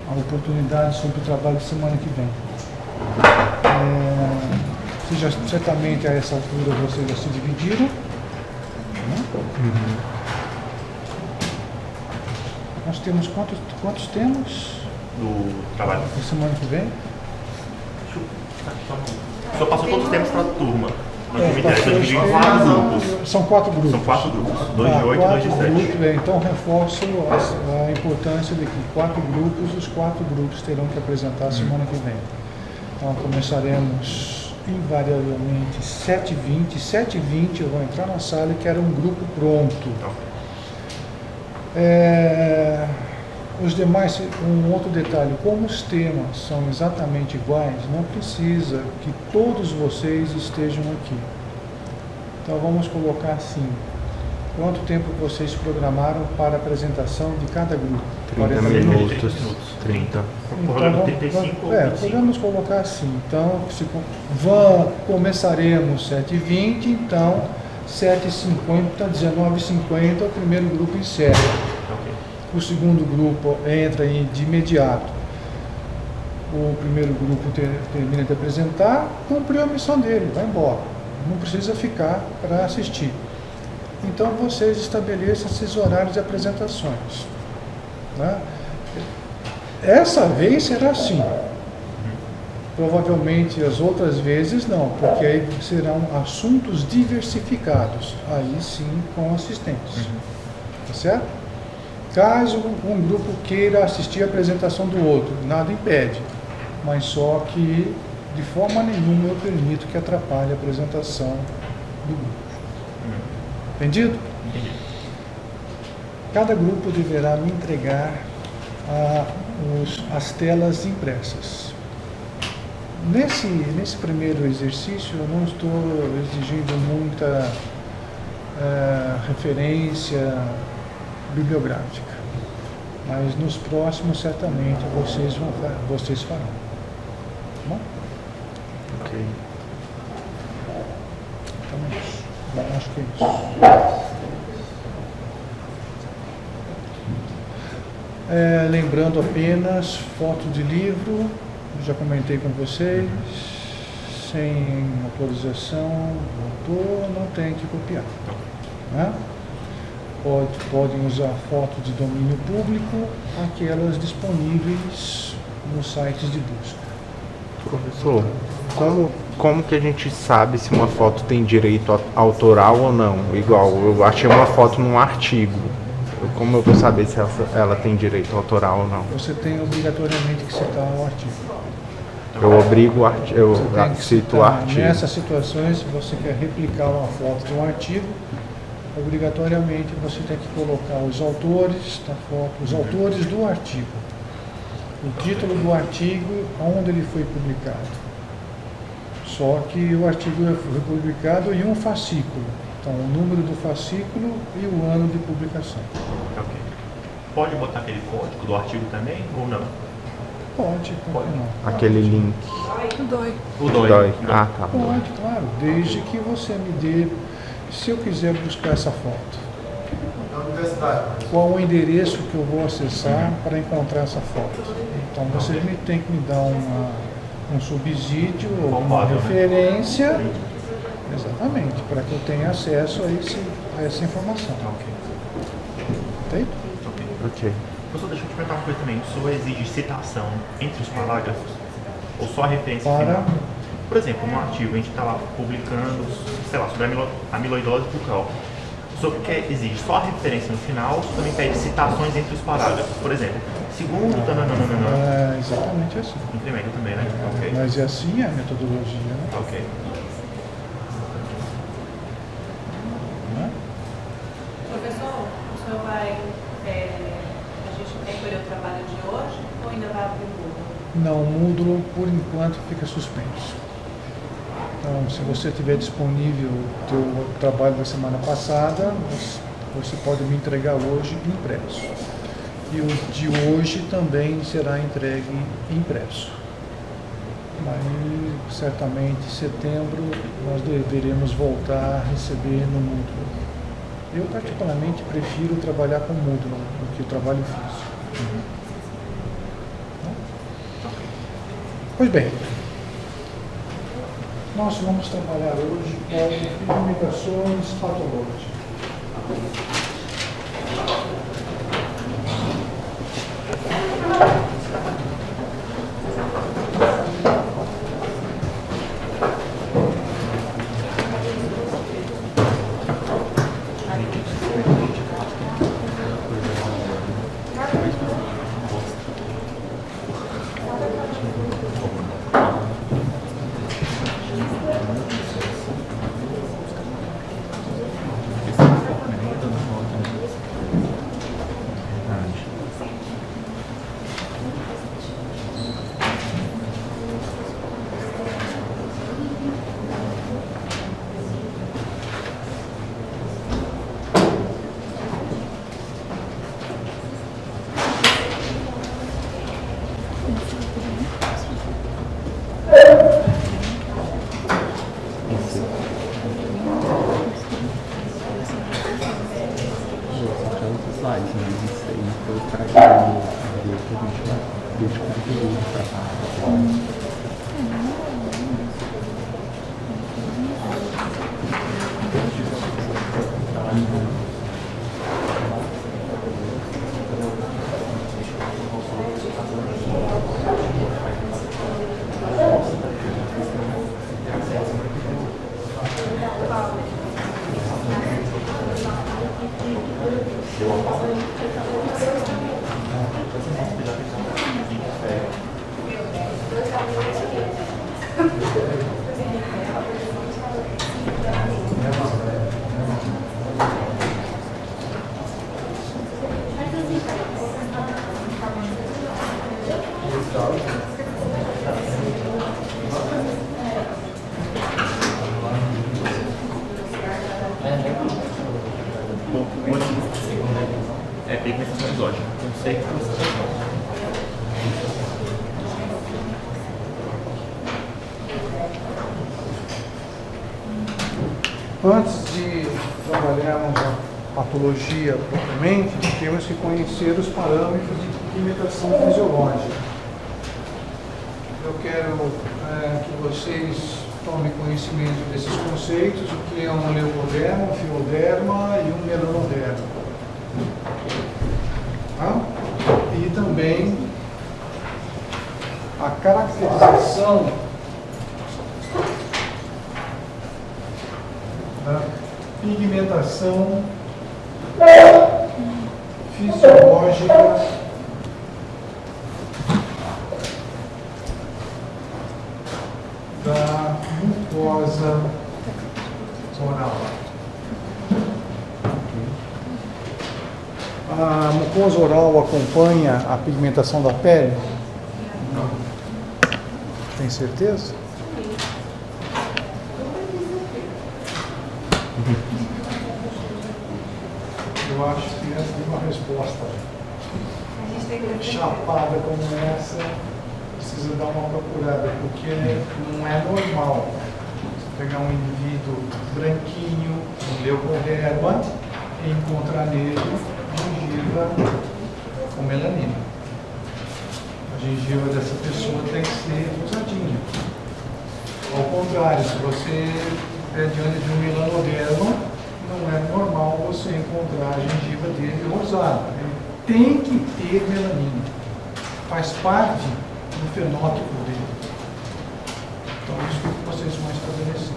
a oportunidade sobre o trabalho de semana que vem. Certamente a essa altura vocês já se dividiram, né? Nós temos quantos temos do trabalho da semana que vem? Só passou todos os tempos para a turma. Dividiu em 4 grupos. São 4 grupos. São 4 grupos, 2 de 8 e 2 de 7. Então reforço a importância de que 4 grupos, os 4 grupos terão que apresentar semana que vem. Então começaremos invariavelmente 7h20. 7h20 eu vou entrar na sala e quero um grupo pronto. Os demais, um outro detalhe, como os temas são exatamente iguais, não precisa que todos vocês estejam aqui. Então vamos colocar assim, quanto tempo vocês programaram para a apresentação de cada grupo? 30 minutos. 30. Então, podemos colocar assim, então começaremos 7h20, então 7h50, 19h50 o primeiro grupo encerra. O segundo grupo entra de imediato. O primeiro grupo termina de apresentar, cumpriu a missão dele, vai embora. Não precisa ficar para assistir. Então vocês estabeleçam esses horários de apresentações. Né? Essa vez será assim. Provavelmente as outras vezes não, porque aí serão assuntos diversificados. Aí sim com assistentes. Tá certo? Caso um grupo queira assistir a apresentação do outro, nada impede, mas só que de forma nenhuma eu permito que atrapalhe a apresentação do grupo. Entendido? Entendi. Cada grupo deverá me entregar as telas impressas. Nesse primeiro exercício eu não estou exigindo muita referência bibliográfica, mas nos próximos certamente vocês farão. Tá bom? Ok. Então é isso. Bom, acho que é isso. Lembrando apenas, foto de livro, já comentei com vocês, sem autorização do autor, não tem que copiar. Né? Podem usar fotos de domínio público, aquelas disponíveis nos sites de busca. Professor, como que a gente sabe se uma foto tem direito autoral ou não? Igual, eu achei uma foto num artigo. Como eu vou saber se ela tem direito autoral ou não? Você tem obrigatoriamente que citar o artigo. Eu obrigo o artigo, eu cito o artigo. Nessas situações, se você quer replicar uma foto de um artigo, obrigatoriamente você tem que colocar os autores da foto, os autores do artigo, o título do artigo, onde ele foi publicado. Só que o artigo foi publicado em um fascículo, então o número do fascículo e o ano de publicação. Ok. Pode botar aquele código do artigo também ou não? Pode não. Aquele link. O DOI. Ah, tá. Pode, claro, desde que você me dê. Se eu quiser buscar essa foto, qual o endereço que eu vou acessar para encontrar essa foto? Então você tem que me dar um subsídio ou uma referência, exatamente, para que eu tenha acesso a essa informação. Feito? Ok. Professor, deixa eu te perguntar uma coisa também. O senhor exige citação entre os parágrafos? Ou só a referência final? Por exemplo, num artigo a gente está lá publicando, sei lá, sobre a amiloidose bucal. O senhor exige só a referência no final, ou o senhor também pede citações entre os parágrafos? Por exemplo, segundo... É exatamente assim. Incremento também, né? Okay. Mas assim é a metodologia, né? Ok. Professor, o senhor vai... a gente vai recolher o trabalho de hoje ou ainda vai abrir o Moodle? Não, o Moodle, por enquanto, fica suspenso. Então, se você tiver disponível o teu trabalho da semana passada, você pode me entregar hoje impresso. E o de hoje também será entregue impresso. Mas, certamente, em setembro, nós deveremos voltar a receber no Moodle. Eu, particularmente, prefiro trabalhar com Moodle do que o trabalho físico. Pois bem, nós vamos trabalhar hoje com pigmentações patológicas. É pigmentação exógena. Conceito. Antes de trabalharmos a patologia propriamente, temos que conhecer os parâmetros de pigmentação fisiológica. Eu quero que vocês tomem conhecimento desses conceitos, o que é um leucoderma, um fioderma e um melanoderma. Tá? E também a caracterização da pigmentação fisiológica da mucosa oral. A mucosa oral acompanha a pigmentação da pele? Não. Tem certeza? Eu acho que essa é uma resposta chapada como essa, precisa dar uma procurada, porque não é normal você pegar um indivíduo branquinho, um leucoderma, e encontrar nele gengiva com melanina. A gengiva dessa pessoa tem que ser rosadinha. Ao contrário, se você é diante de um melanoderma, não é normal você encontrar a gengiva dele rosada. Ele tem que ter melanina. Faz parte do fenótipo dele. Então, isso que vocês vão estabelecer.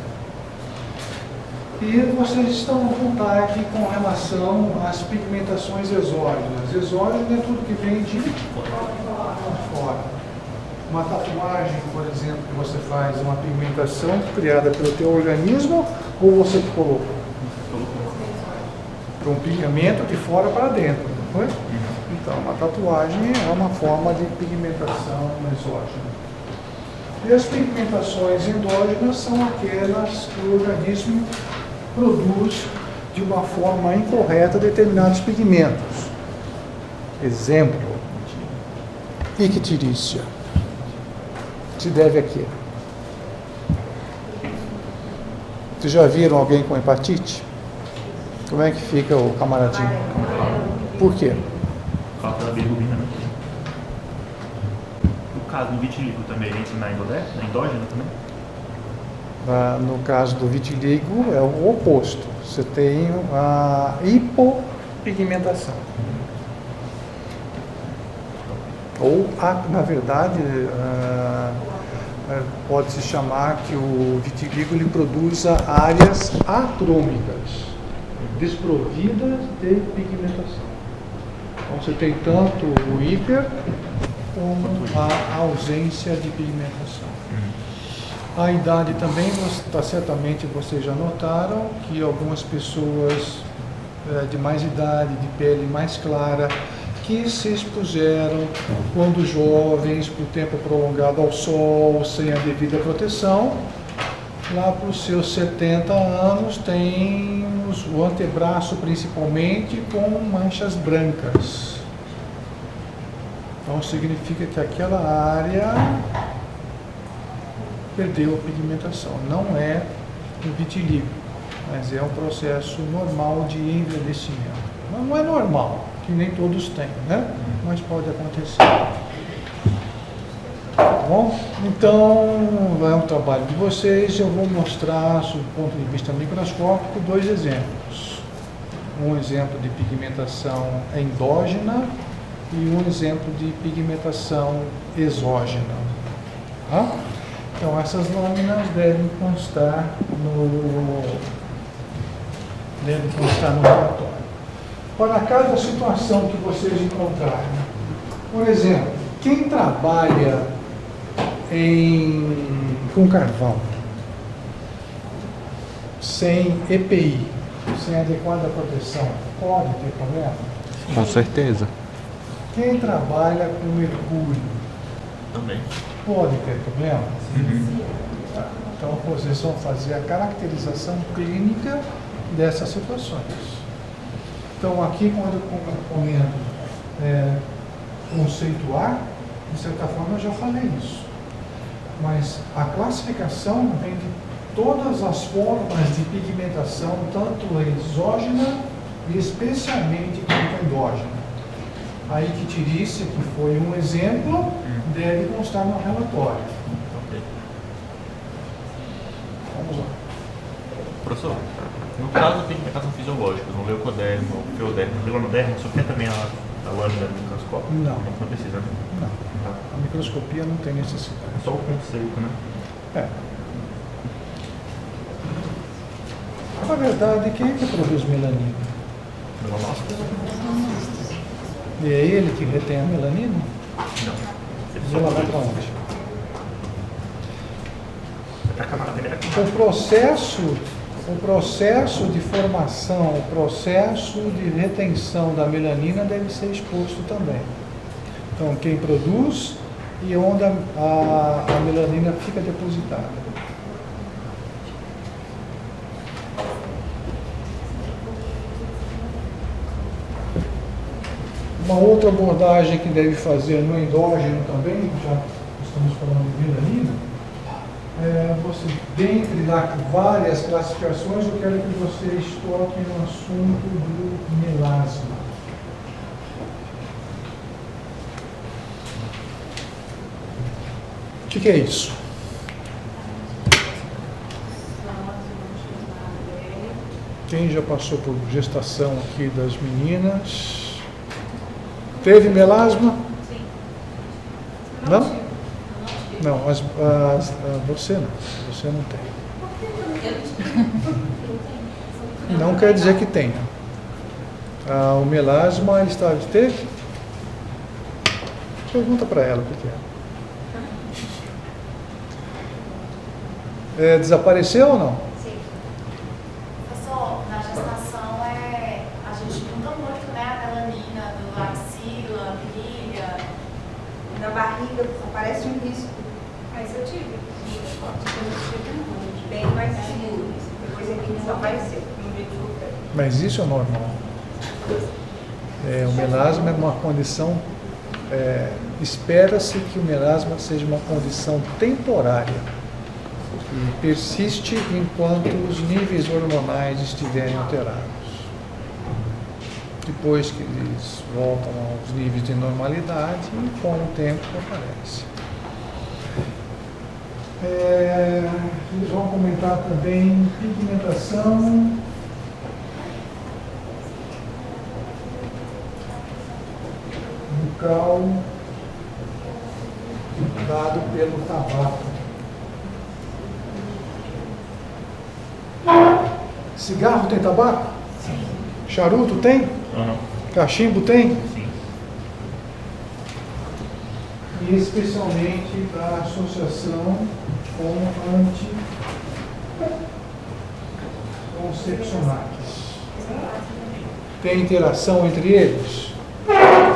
E vocês estão à vontade com relação às pigmentações exógenas. Exógeno é tudo que vem de fora. Uma tatuagem, por exemplo, que você faz uma pigmentação criada pelo teu organismo ou você que colocou? Um pigmento de fora para dentro, não foi? Então, uma tatuagem é uma forma de pigmentação exógena. E as pigmentações endógenas são aquelas que o organismo produz de uma forma incorreta determinados pigmentos. Exemplo, icterícia. Se deve a quê? Vocês já viram alguém com hepatite? Como é que fica o camaradinho? Por quê? Falta da bilirrubina. caso do vitiligo também, ele entra na endógena também? No caso do vitiligo é o oposto. Você tem a hipopigmentação. Ou, na verdade, pode-se chamar que o vitiligo ele produz áreas acrômicas, desprovidas de pigmentação. Então você tem tanto o hiper como a ausência de pigmentação. A idade também, certamente vocês já notaram que algumas pessoas de mais idade, de pele mais clara, que se expuseram quando jovens, por tempo prolongado ao sol, sem a devida proteção, lá para os seus 70 anos tem o antebraço principalmente com manchas brancas. Então significa que aquela área perdeu a pigmentação. Não é um vitiligo, mas é um processo normal de envelhecimento. Não é normal, que nem todos têm, né? Mas pode acontecer. Tá bom? Então, é um trabalho de vocês. Eu vou mostrar, sob o ponto de vista microscópico, 2 exemplos. Um exemplo de pigmentação endógena e um exemplo de pigmentação exógena. Tá? Então, essas lâminas devem constar no relatório. Para cada situação que vocês encontrarem, por exemplo, quem trabalha com carvão, sem EPI, sem adequada proteção, pode ter problema? Com certeza. Quem trabalha com mercúrio, Também. pode ter problema? Então, vocês vão fazer a caracterização clínica dessas situações. Então, aqui, quando eu comento conceituar, de certa forma, eu já falei isso. Mas a classificação vem de todas as formas de pigmentação, tanto exógena e especialmente quanto endógena. A icterícia, que foi um exemplo, deve constar no relatório. Vamos lá. Professor, no caso da pigmentação fisiológica, no leucodermo, piodermo, vilanodermo, o senhor quer também a lâmina do microscópio? Não. Não precisa, né? Não. A microscopia não tem necessidade. Só o conceito, né? Na verdade, quem é que produz melanina? Melanócito? E é ele que retém a melanina? Não. E ela vai para onde? Para a camada primeira. O processo de formação, o processo de retenção da melanina deve ser exposto também. Então, quem produz e onde a melanina fica depositada. Uma outra abordagem que deve fazer no endógeno também, já estamos falando de melanina, você, dentre várias classificações, eu quero que vocês toquem no assunto do melasma. O que é isso? Quem já passou por gestação aqui das meninas? Teve melasma? Sim. Não? Não, você não. Você não tem. Não quer dizer que tenha. O melasma, ele teve? Pergunta para ela o que é. Desapareceu ou não? Sim. Professor, na gestação a gente muda muito, né? A melanina do axila, virilha. Na barriga aparece um risco. Mas eu tive. Bem mais seguro. Depois aqui desapareceu. No vídeo do pé. Mas isso é normal. O melasma é uma condição, espera-se que o melasma seja uma condição temporária e persiste enquanto os níveis hormonais estiverem alterados. Depois que eles voltam aos níveis de normalidade, e com o tempo aparece. Eles vão comentar também pigmentação, bucal, dado pelo tabaco. Cigarro tem tabaco? Sim. Charuto tem? Uhum. Cachimbo tem? Sim. E especialmente da associação com anticoncepcionais. Tem interação entre eles?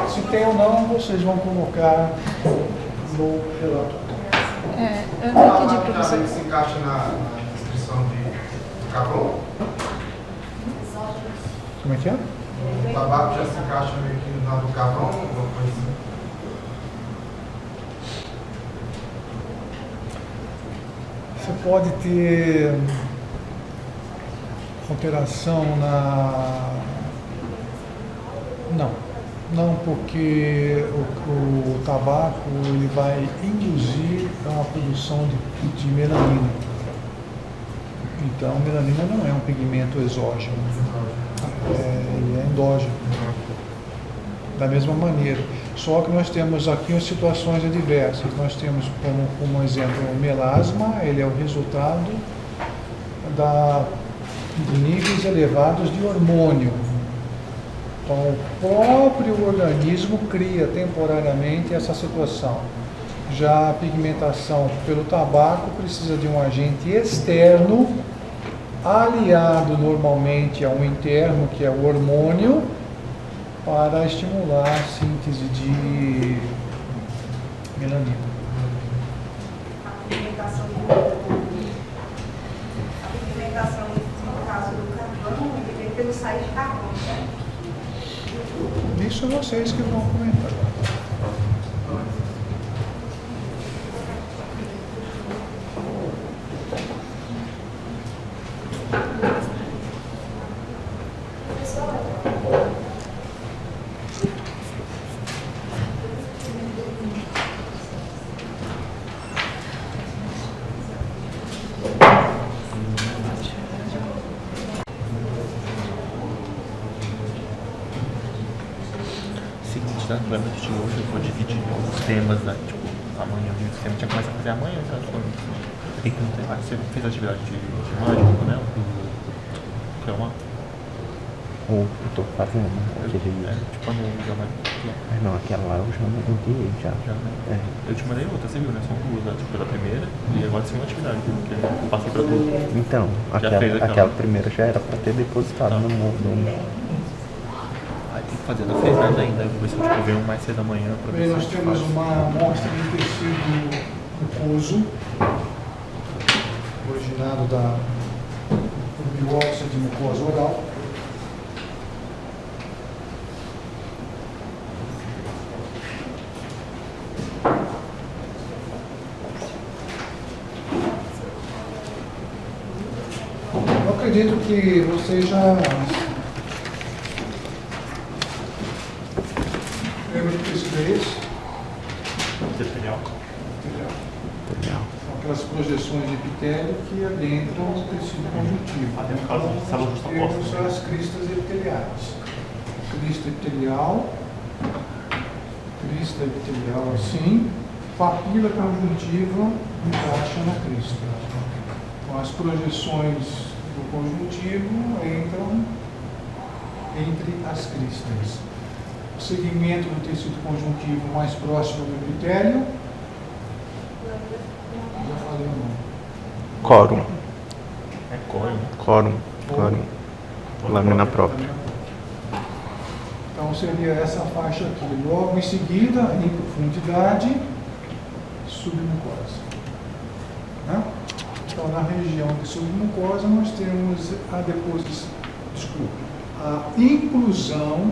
Se tem ou não, vocês vão colocar no relatório. Eu não entendi, professor. Se encaixa na descrição de carvão? Como é que é? O tabaco já se encaixa meio que na do carvão, alguma coisa assim. Você pode ter alteração na... Não, porque o tabaco ele vai induzir a produção de melanina. Então, melanina não é um pigmento exógeno, ele é endógeno. Da mesma maneira. Só que nós temos aqui situações adversas. Nós temos como exemplo o melasma, ele é o resultado de níveis elevados de hormônio. Então, o próprio organismo cria temporariamente essa situação. Já a pigmentação pelo tabaco precisa de um agente externo, aliado normalmente a um interno, que é o hormônio, para estimular a síntese de melanina. A pigmentação, no caso do carvão, ele vem pelo sair de carvão, né? Isso vocês que vão comentar. No de hoje eu vou dividir os temas, né? Tipo, amanhã o tema tinha começado a fazer amanhã, já você fez a atividade de mágica, né? Que é uma. Eu tô fazendo aquele. Tipo, a no Não, aquela lá eu já enviei já. né? Eu te mandei outra, você viu, né? São duas, né? Tipo, da primeira e agora tem uma atividade, que eu passei pra tudo. Então, aquela primeira já era pra ter depositado no mundo. Aí tem que fazer, não fez nada ainda. Vou ver se eu venho mais cedo amanhã pra ver Bem, se nós a gente temos faz. uma amostra de tecido mucoso, originado da biópsia de mucosa oral. Eu acredito que vocês já lembram do que isso é esse? Epitelial. São aquelas projeções de epitélio que adentram o tecido conjuntivo. Até por causa de células Temos justapostas. as cristas epiteliais. Crista epitelial assim, papila conjuntiva encaixa na crista. Então, as projeções do conjuntivo entram entre as cristas. O segmento do tecido conjuntivo mais próximo do epitélio, já falei o nome. Córum. É córum. Córum. Lâmina própria. Então seria essa faixa aqui. Logo em seguida, em profundidade, submucosa. Né? Então na região de submucosa nós temos a inclusão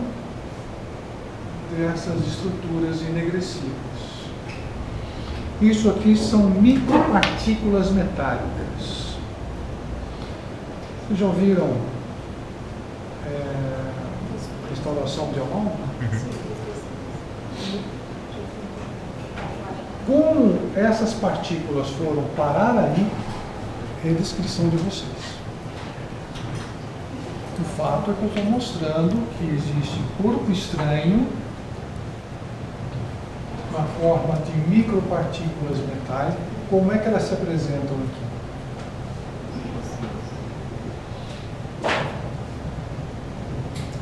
dessas estruturas enegressivas. Isso aqui são micropartículas metálicas. Vocês já ouviram restauração de alma? Como essas partículas foram parar aí, é descrição de vocês. O fato é que eu estou mostrando que existe corpo estranho na forma de micropartículas metálicas. Como é que elas se apresentam aqui?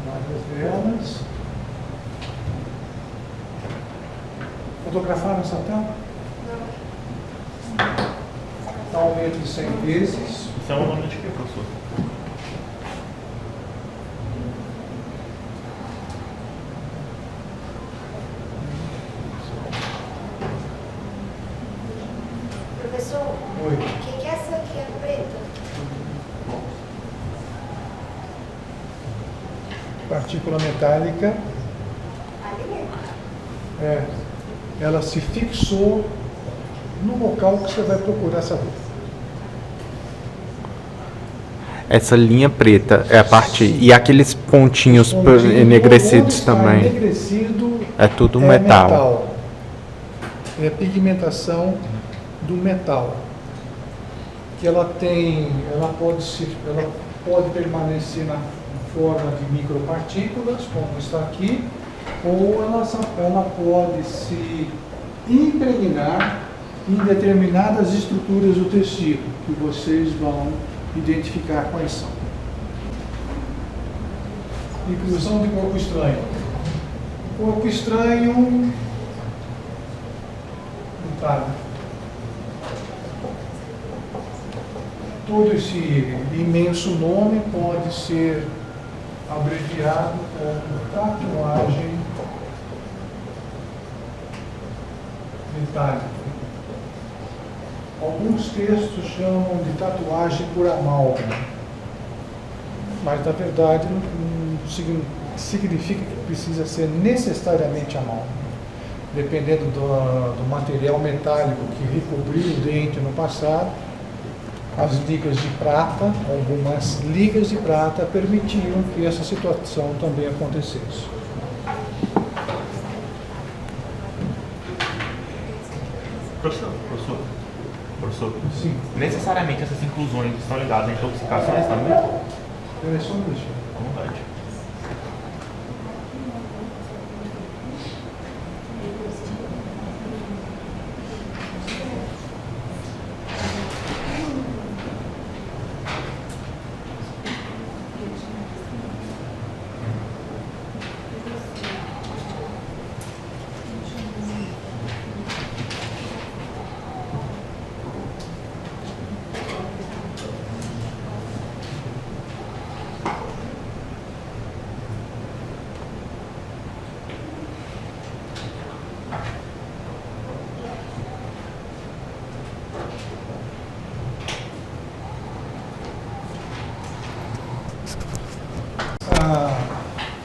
Várias delas. Fotografaram essa tela? Não. Aumento de 100 vezes. Isso é um nome de quê, professor? Professor, Oi. o que é essa aqui é preta? Partícula metálica. Ali? Ela se fixou no local que você vai procurar saber. Essa linha preta é a parte. E aqueles pontinhos enegrecidos também. Enegrecido É tudo metal. É pigmentação do metal. Que ela pode permanecer na forma de micropartículas, como está aqui, ou ela pode se impregnar em determinadas estruturas do tecido, que vocês vão identificar quais são. Inclusão de corpo estranho. Corpo estranho, detalhe. Todo esse imenso nome pode ser abreviado como tatuagem metálica. Alguns textos chamam de tatuagem por amálgama, mas na verdade não significa que precisa ser necessariamente amálgama. Dependendo do material metálico que recobriu o dente no passado, as ligas de prata, algumas ligas de prata permitiram que essa situação também acontecesse. Professor, Sim. necessariamente essas inclusões estão ligadas a intoxicações também? É só isso. À vontade.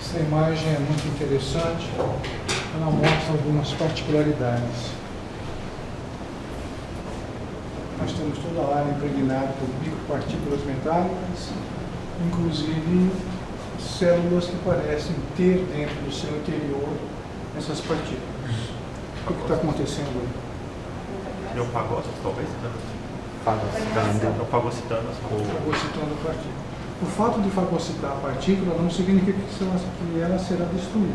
Essa imagem é muito interessante, ela mostra algumas particularidades. Nós temos toda a área impregnada por micropartículas metálicas, inclusive células que parecem ter dentro do seu interior essas partículas. O que está acontecendo aí? É um fagócito, talvez? Fagocitando. Fagocitanos ou... Fagocitando a partícula. O fato de fagocitar a partícula não significa que ela será destruída.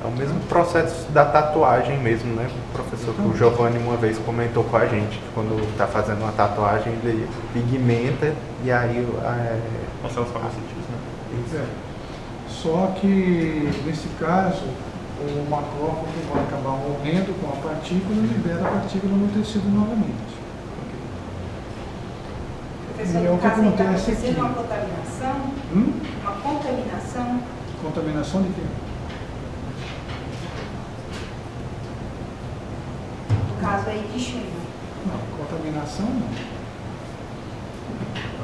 É o mesmo processo da tatuagem mesmo, né, professor? Que o Giovanni uma vez comentou com a gente, que quando está fazendo uma tatuagem, ele pigmenta e aí... São os fagocitídeos, né? É. Só que, nesse caso, o macrófago vai acabar morrendo com a partícula e libera a partícula no tecido novamente. Professor, E é o no que caso, aí está acontece acontecendo aqui. uma contaminação? Uma contaminação? Contaminação de quê? No caso aí de chumbo. Não, contaminação não.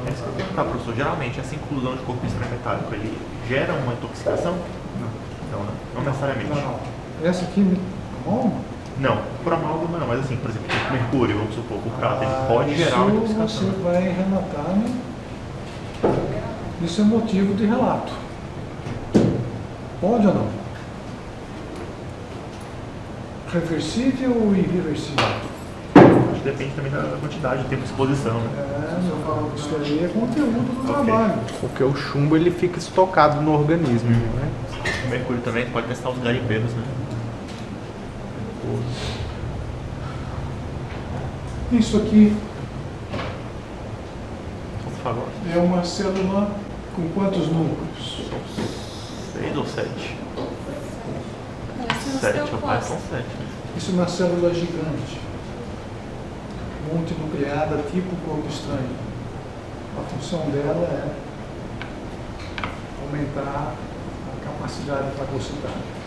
É isso que eu ia perguntar, professor. Geralmente, essa inclusão de corpo estranho metálico, ele gera uma intoxicação? Não, não necessariamente. Não. Essa aqui, bom? Não, por amálgama não, mas assim, por exemplo, o mercúrio, vamos supor, o prata, ele pode gerar uma Isso intoxicação. você vai relatar, né? Isso é motivo de relato. Pode ou não? reversível ou irreversível? Acho que depende também da quantidade, do tempo de exposição, né? Eu falo que isso aí é conteúdo do trabalho. Porque o chumbo ele fica estocado no organismo, né? O mercúrio também, pode testar os garimpeiros, né? Isso aqui Por favor. é uma célula com quantos núcleos? 6 ou 7? Parece um 7, eu pai são osteoclasto. 7. Né? Isso é uma célula gigante, multinucleada, tipo corpo estranho. A função dela é aumentar a capacidade fagocitária.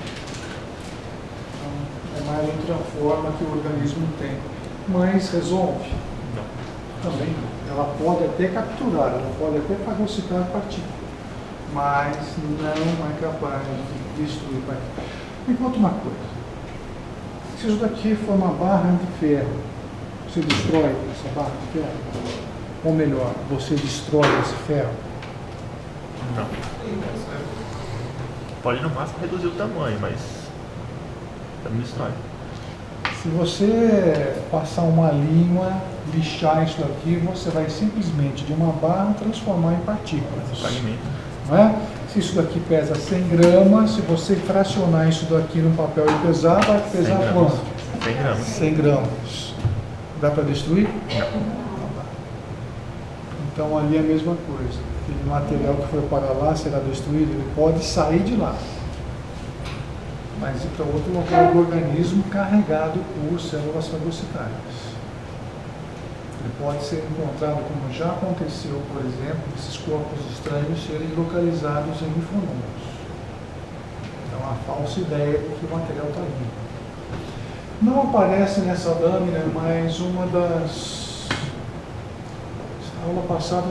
Então, é mais outra forma que o organismo tem. Mas resolve? Não. Também não. Ela pode até capturar, ela pode até fagocitar a partícula, mas não é capaz de destruir a partícula. Me conta uma coisa. Se isso daqui for uma barra de ferro, você destrói essa barra de ferro? Ou melhor, você destrói esse ferro? Não. Pode no máximo reduzir o tamanho, mas não destrói. Se você passar uma língua, lixar isso daqui, você vai simplesmente de uma barra transformar em partículas. Fragmento. Não é? Se isso daqui pesa 100 gramas, se você fracionar isso daqui num papel e pesar, vai pesar 100 gramas. quanto? 100 gramas. 100 gramas. Dá para destruir? Não. Então ali é a mesma coisa. Aquele material que foi para lá será destruído, ele pode sair de lá, mas ir para outro local do organismo carregado por células fagocitárias. Ele pode ser encontrado, como já aconteceu, por exemplo, esses corpos estranhos serem localizados em linfonodos. Então, a falsa ideia de que o material está limpo. Não aparece nessa lâmina, mas uma das... Na aula passada,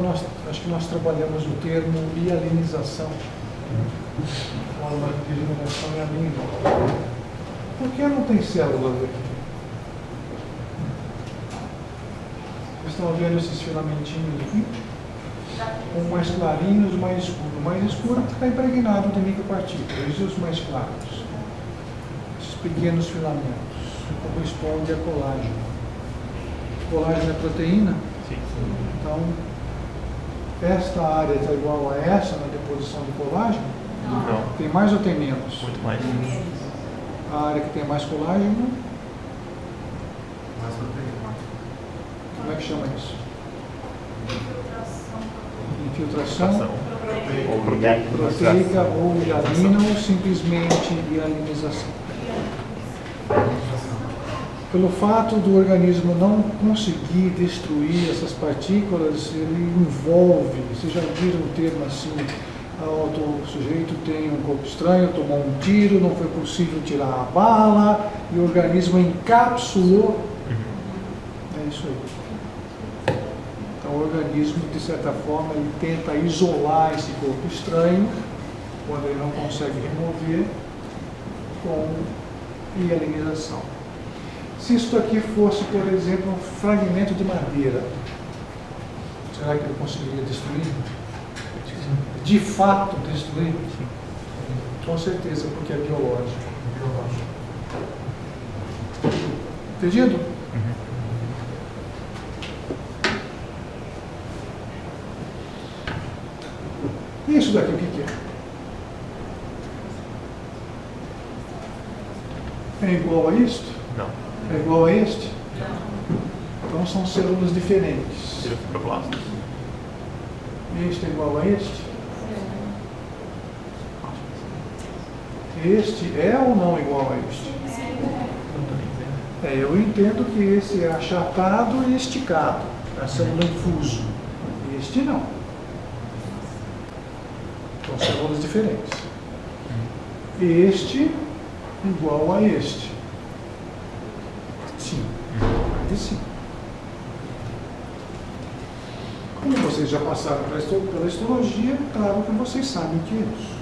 acho que nós trabalhamos o termo hialinização. Forma de regeneração hialina. Por que não tem células aqui? Vocês estão vendo esses filamentinhos aqui? Um mais clarinhos, mais escuro. O mais escuro está impregnado de micropartículas, e os mais claros? Esses pequenos filamentos correspondem a colágeno. Colágeno é proteína? Sim. Então, esta área está igual a essa na deposição de colágeno? Não. Tem mais ou tem menos? Muito mais. A área que tem mais colágeno, Mais proteína. como é que chama isso? Infiltração. Infiltração Ou proteína. proteica ou hialina ou simplesmente hialinização. Pelo fato do organismo não conseguir destruir essas partículas, ele envolve, vocês já viram o termo assim, o sujeito tem um corpo estranho, tomou um tiro, não foi possível tirar a bala, e o organismo encapsulou. É isso aí. Então o organismo, de certa forma, ele tenta isolar esse corpo estranho, quando ele não consegue remover, com hialinização. Se isso aqui fosse, por exemplo, um fragmento de madeira, será que ele conseguiria destruir? De fato destruir? Com certeza, porque é biológico. Entendido? E isso daqui o que é? É igual a isto? Não. É igual a este? Então são células diferentes. Seria fibroblastos. Este é igual a este? Este é ou não igual a este? Eu entendo que esse é achatado e esticado, a célula em fuso. Este não. São células diferentes. Este igual a este. Sim. E sim. Como vocês já passaram pela histologia, claro que vocês sabem o que é isso.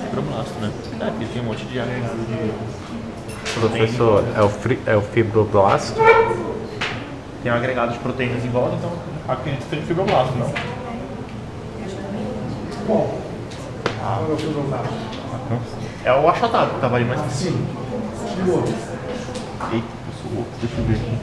Fibroblasto, né? Aqui tem um monte de agregado de... Professor, é o fibroblasto? tem um agregado de proteínas em volta, então acredito que seja fibroblasto, não? Bom, qual é o fibroblasto? É o achatado que estava ali mais. Sim. E o outro? Eita, eu sou louco, deixa eu ver aqui.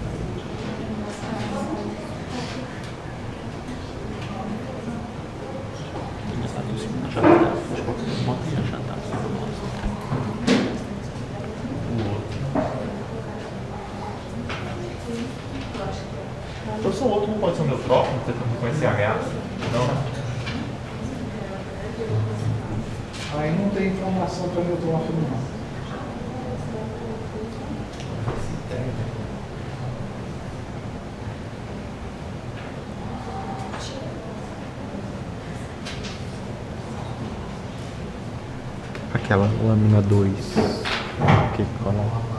Professor, o outro não pode ser um neutrófilo, tentando reconhecer a ameaça? Não. Aí não tem informação para neutrófilo, não. Aquela lâmina 2 que coloca.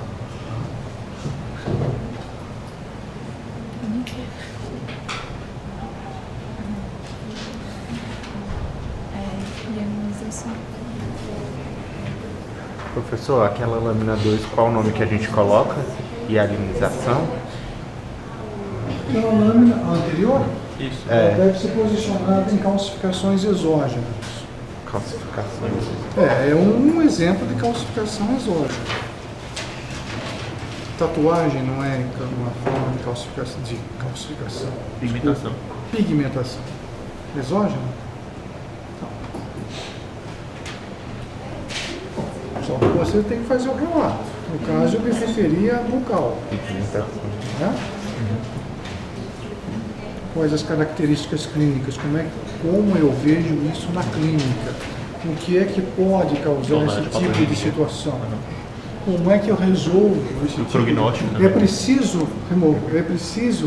Professor, aquela lâmina 2, qual o nome que a gente coloca? Hialinização? Aquela lâmina anterior, Isso. ela deve ser posicionada em calcificações exógenas. Calcificações. É um exemplo de calcificação exógena. Tatuagem não é uma forma de calcificação. Pigmentação. Pigmentação. Exógena? Só que você tem que fazer o relato. No caso, eu me referia a bucal. Né? Quais as características clínicas? Como eu vejo isso na clínica? O que é que pode causar esse tipo de situação? Como é que eu resolvo esse tipo prognóstico, de... É preciso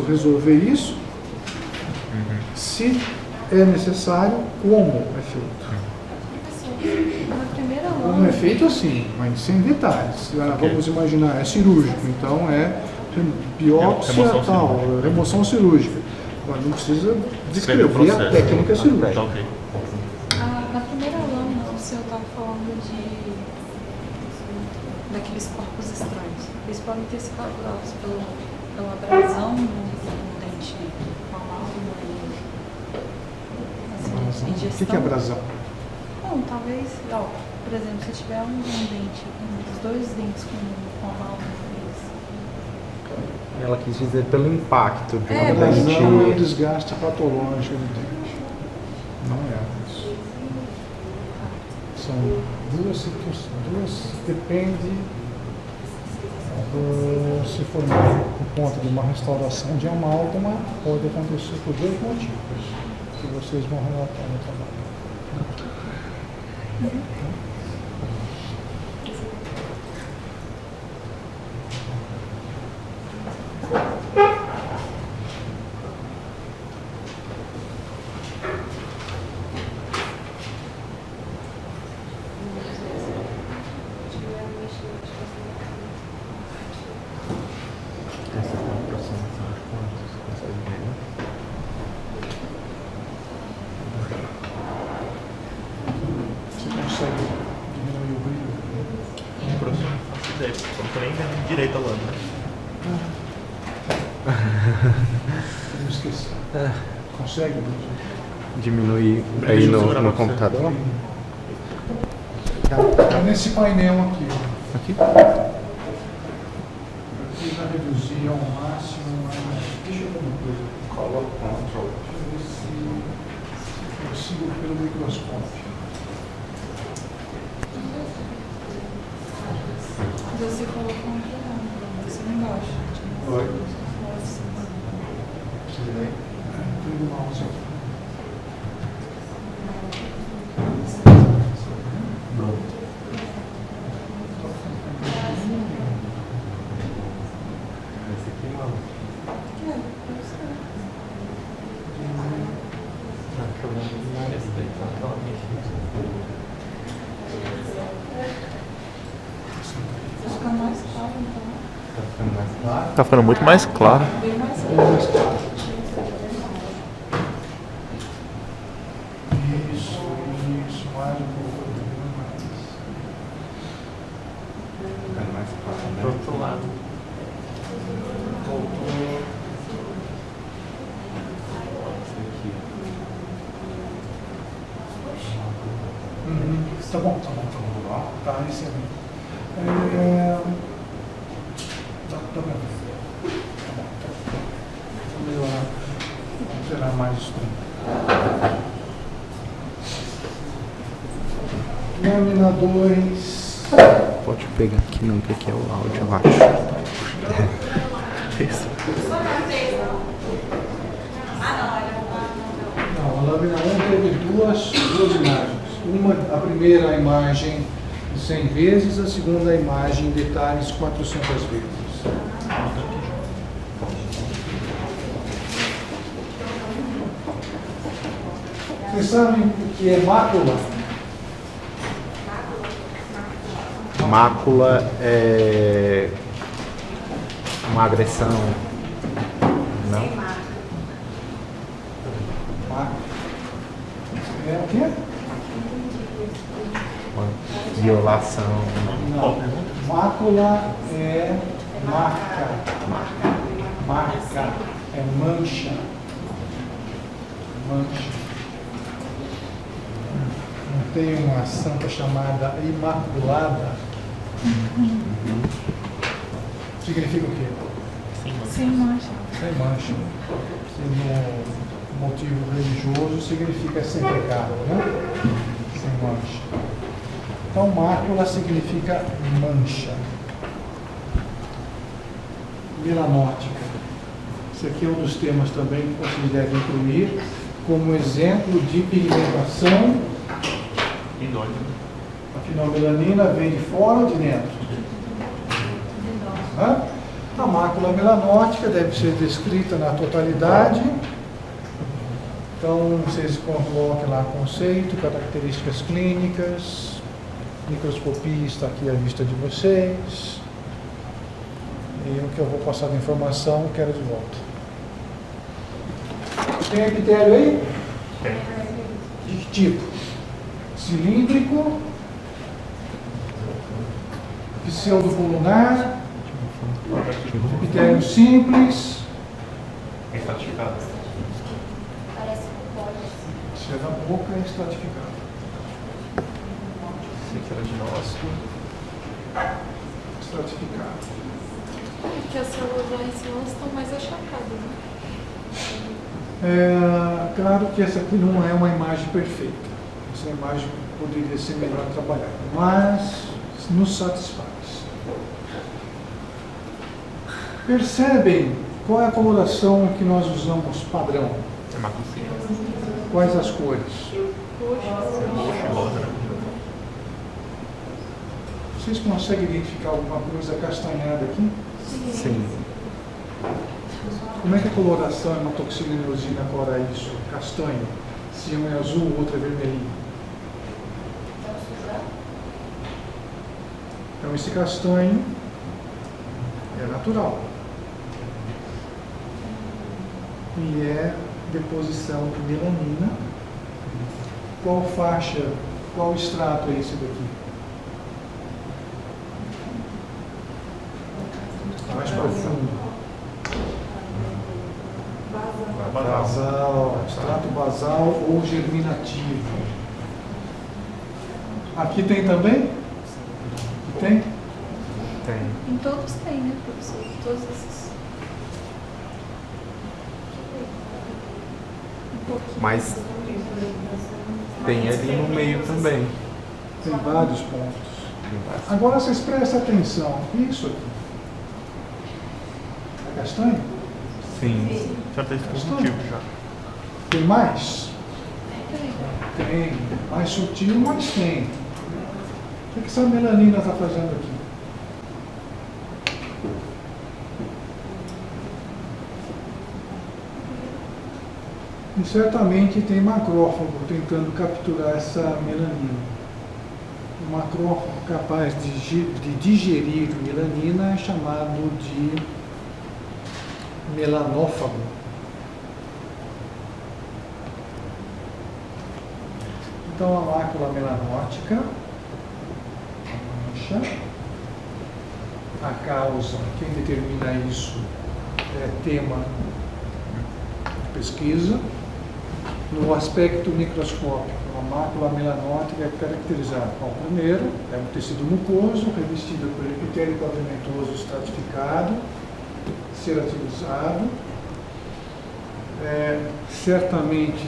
resolver isso? Se é necessário, como é feito? Na primeira Como é feito assim, mas sem detalhes. Vamos imaginar, é cirúrgico, então é biópsia Remoção tal, cirúrgica. remoção cirúrgica. Agora, não precisa descrever a técnica cirúrgica. Tá ok. na primeira lâmina, o senhor estava falando daqueles corpos estranhos. Eles podem ter sido causados pela abrasão no dente com a amálgama e assim, ingestão. O que é abrasão? Não, talvez, por exemplo, se tiver um dente, os dois dentes com amálgama, Ela quis dizer pelo impacto de É, uma Abrasão é um dente. desgaste patológico do dente. Não é isso. São duas situações, depende se for por conta de uma restauração de amálgama, pode acontecer por dois motivos, que vocês vão relatar no trabalho. Essa é uma aproximação de quantos? Você consegue ver, né? Você consegue diminuir o brilho? Professor, não faço ideia. Eu não tô nem vendo direito a lâmina. Eu esqueci. Consegue? Diminuir aí no computador? Tá nesse painel aqui. Aqui? Precisa reduzir ao máximo, mas deixa eu ver uma coisa. Coloca o control. Deixa eu ver se consigo pelo microscópio. você colocou um programa, você não gosta. Oi. Tudo mal, senhor. Esse aqui não. Esse daí tá Fica mais claro, então. Tá ficando mais claro? Tá ficando muito mais claro. Bem mais claro. Isso, mais um pouco. Ficando mais claro, né? Do outro lado. Voltou. Tá bom. Tá, excelente. Tá bom. Vou melhorar. Vou alterar mais isso. Lâmina 2. Pode pegar aqui não, que aqui é o áudio, eu acho. Isso. Não, a lâmina 1 teve duas imagens. A primeira imagem 100 vezes, a segunda imagem em detalhes 400 vezes. Vocês sabem o que é mácula? Mácula é uma agressão. Não? É o quê? Uma violação. Não. Mácula é marca. Marca é mancha. Mancha. Não tem uma santa chamada Imaculada? Significa o quê? Sem mancha. Sem mancha. No motivo religioso significa sem pecado, né? Sem mancha. Então, mácula significa mancha. Melanótica. Esse aqui é um dos temas também que vocês devem incluir como exemplo de pigmentação. Afinal, melanina vem de fora ou de dentro? A mácula melanótica deve ser descrita na totalidade. Então, vocês coloquem lá conceito, características clínicas, microscopia está aqui à vista de vocês. E o que eu vou passar de informação, quero de volta. Tem epitélio aí? Tem. De que tipo? Cilíndrico, pseudocolunar, epitélio simples. Estratificado. Parece um pó. Se é da boca, é estratificado. Queratinócito. Estratificado. Porque as células lá em cima estão mais achacadas, né? É, claro que essa aqui não é uma imagem perfeita. Essa imagem poderia ser melhor trabalhada, mas nos satisfaz. Percebem qual é a coloração que nós usamos padrão? É macrocínio. Quais as cores? Roxo e rosa, né? Vocês conseguem identificar alguma coisa castanhada aqui? Sim. Como é que a coloração hematoxina e eosina cora isso? Castanho. Se um é azul, o outro é vermelhinho. Então esse castanho é natural. E é deposição de melanina. Qual faixa, qual extrato é esse daqui? Mais profundo. Basal, extrato basal ou germinativo. Aqui tem também? Tem? Tem. Em todos tem, né, professor? Todos esses. Um pouquinho. Mas tem ali no meio também. Tem vários pontos. Tem vários. Agora vocês prestem atenção. Isso aqui. É castanho? Sim. Já está dispositivo já. Tem mais? Tem. Mais sutil, mas tem. O que essa melanina está fazendo aqui? E certamente tem macrófago tentando capturar essa melanina. O macrófago capaz de digerir melanina é chamado de melanófago. Então a mácula melanótica, a mancha, a causa, quem determina isso é tema de pesquisa. No aspecto microscópico, a mácula melanótica é caracterizada com o primeiro, é um tecido mucoso revestido por epitélio pavimentoso estratificado, ceratinizado. Certamente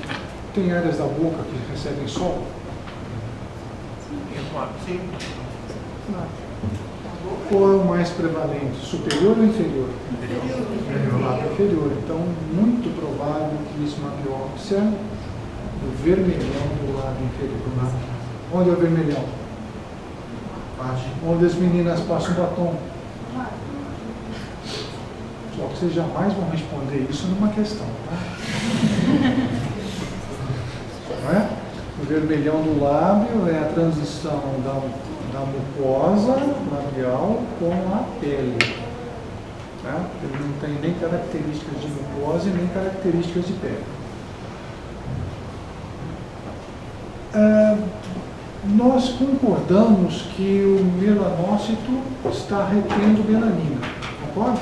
tem áreas da boca que recebem sol. Sim. Qual é o mais prevalente, superior ou inferior? Inferior. Então, muito provável que isso maquiópsia do vermelhão do lado inferior. Onde é o vermelhão? Onde as meninas passam batom. Só que vocês jamais vão responder isso numa questão, tá? Não é? O vermelhão do lábio é a transição da mucosa labial com a pele. Tá? Ele não tem nem características de mucosa e nem características de pele. Nós concordamos que o melanócito está retendo melanina. Concorda?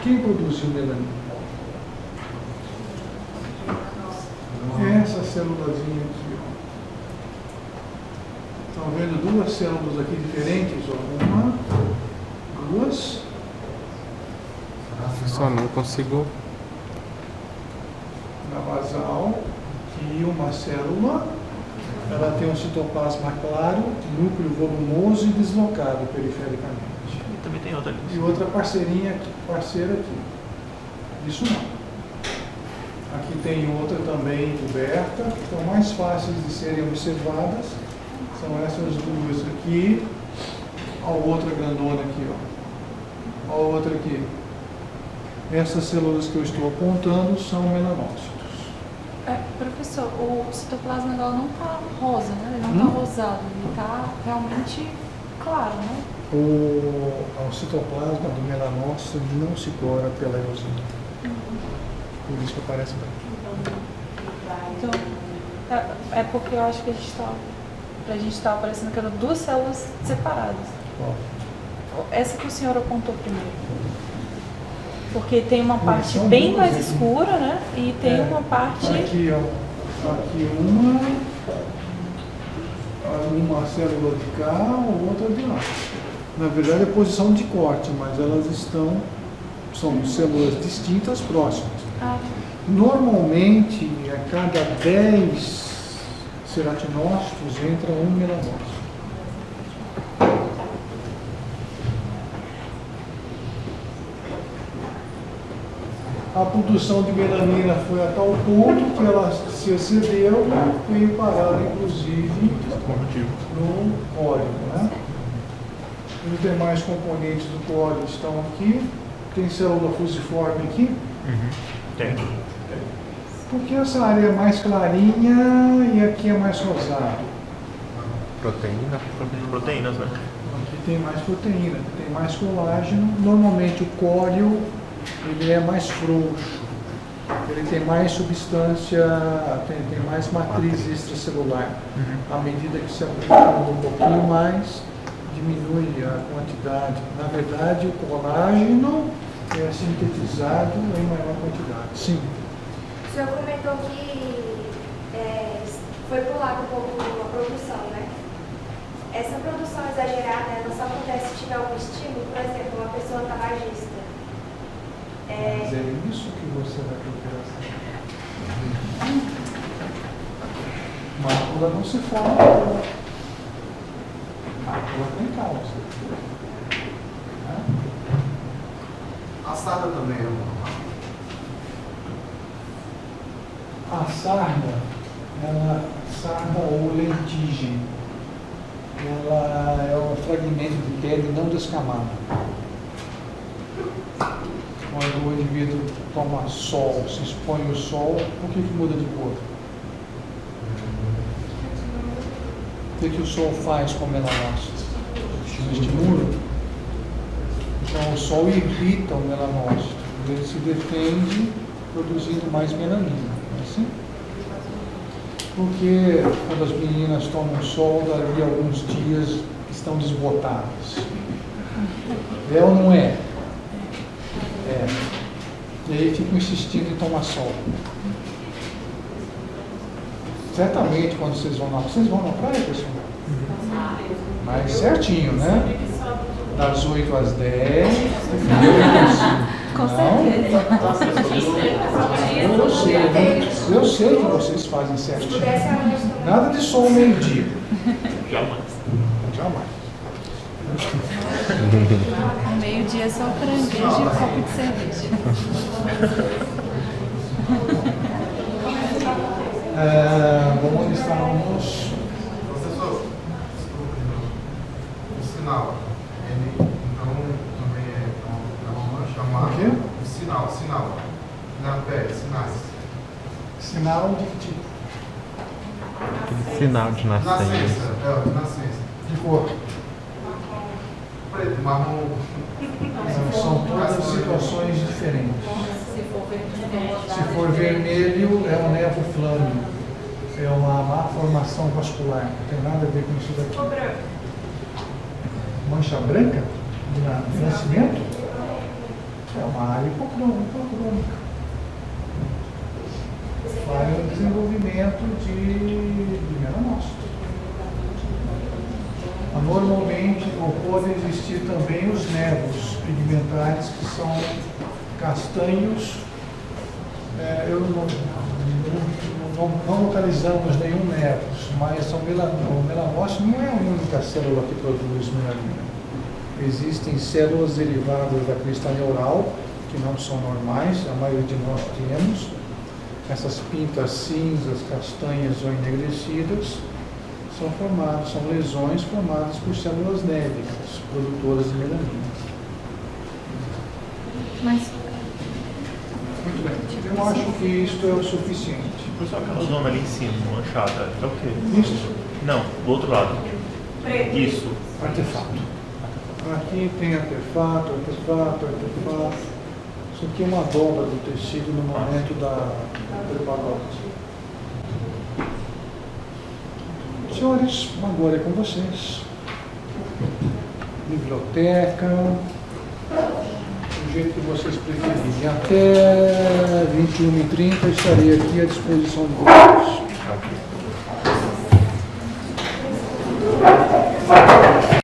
Quem produziu melanina? Essa célulazinha aqui. Estão vendo duas células aqui diferentes? Uma, duas. Só não consigo. Na basal, e uma célula, ela tem um citoplasma claro, núcleo volumoso e deslocado perifericamente. E também tem outra ali. E outra parceira aqui. Isso não. Aqui tem outra também coberta, que são mais fáceis de serem observadas. São essas duas aqui. A outra grandona aqui, ó. A outra aqui. Essas células que eu estou apontando são melanócitos. Professor, o citoplasma dela não está rosa, né? Ele não está rosado, ele está realmente claro, né? O citoplasma do melanócito não se cora pela eosina. Por isso que aparece branco. Então, é porque eu acho que a gente está aparecendo que eram duas células separadas. Qual? Essa que o senhor apontou primeiro. Porque tem uma parte são bem duas mais aqui. escura, né? E tem uma parte... Aqui, ó. Aqui uma célula de cá, outra de lá. Na verdade é posição de corte, mas elas são células distintas próximas. Normalmente, a cada 10 ceratinócitos entra um melanócito. A produção de melanina foi a tal ponto que ela se excedeu e veio parar, inclusive, no córeo. Né? Os demais componentes do córeo estão aqui. Tem célula fusiforme aqui? Tem. Porque essa área é mais clarinha e aqui é mais rosado. Proteína? Proteínas, né? Aqui tem mais proteína, tem mais colágeno. Normalmente o córeo ele é mais frouxo, ele tem mais substância, tem mais matriz extracelular. À medida que se aprofunda um pouquinho mais, diminui a quantidade. Na verdade, o colágeno é sintetizado em maior quantidade. Sim. O senhor comentou que foi pulado um pouco a produção, né? Essa produção exagerada, ela só acontece se tiver algum estímulo, por exemplo, uma pessoa tabagista. Mas é isso que você vai procurar. Mácula não se forma. Mácula tem causa. A sarda também é uma. A sarda ou lentigem, ela é um fragmento de pele não descamado. Quando o indivíduo toma sol, se expõe ao sol, por que muda de cor? O que o sol faz com o melanócito? Estimula. Então o sol irrita o melanócito, ele se defende produzindo mais melanina. Assim? Porque quando as meninas tomam sol, dali a alguns dias estão desbotadas. É ou não é? É. E aí ficam insistindo em tomar sol. Certamente, quando vocês vão na praia, pessoal? Mas certinho, né? Das 8 às 10. Com certeza. Eu sei que vocês fazem certinho. Nada de só ao meio-dia. Jamais. Ao meio-dia é só caranguejo e um copo de cerveja. Onde estávamos? Professor, o sinal, ele então também é uma chamada. O quê? O sinal. Na pele, sinais. Sinal de que tipo? Aquele sinal de nascença. De nascença. De cor. Preto, marrom. São todas situações diferentes. Se for vermelho, é um nevo flâmico. É uma má formação vascular. Não tem nada a ver com isso daqui. Mancha branca? De nascimento? É uma área hipocrônica. Vai no desenvolvimento de melanócito. Normalmente podem existir também os nevos pigmentares que são castanhos. Não localizamos nenhum nevos, mas o melanócito não é a única célula que produz melanina. Existem células derivadas da crista neural, que não são normais, a maioria de nós temos. Essas pintas cinzas, castanhas ou enegrecidas são lesões formadas por células névicas, produtoras de melanina. Mas Muito bem. Eu acho que isto é o suficiente. Professor, aquela zona ali em cima, manchada, é o quê? Isso? Não, do outro lado. Preto. Isso. Artefato. Aqui tem artefato. Isso aqui é uma dobra do tecido no momento da preparação. Senhores, agora é com vocês. Biblioteca, do jeito que vocês preferirem. Até 21h30 estarei aqui à disposição de vocês.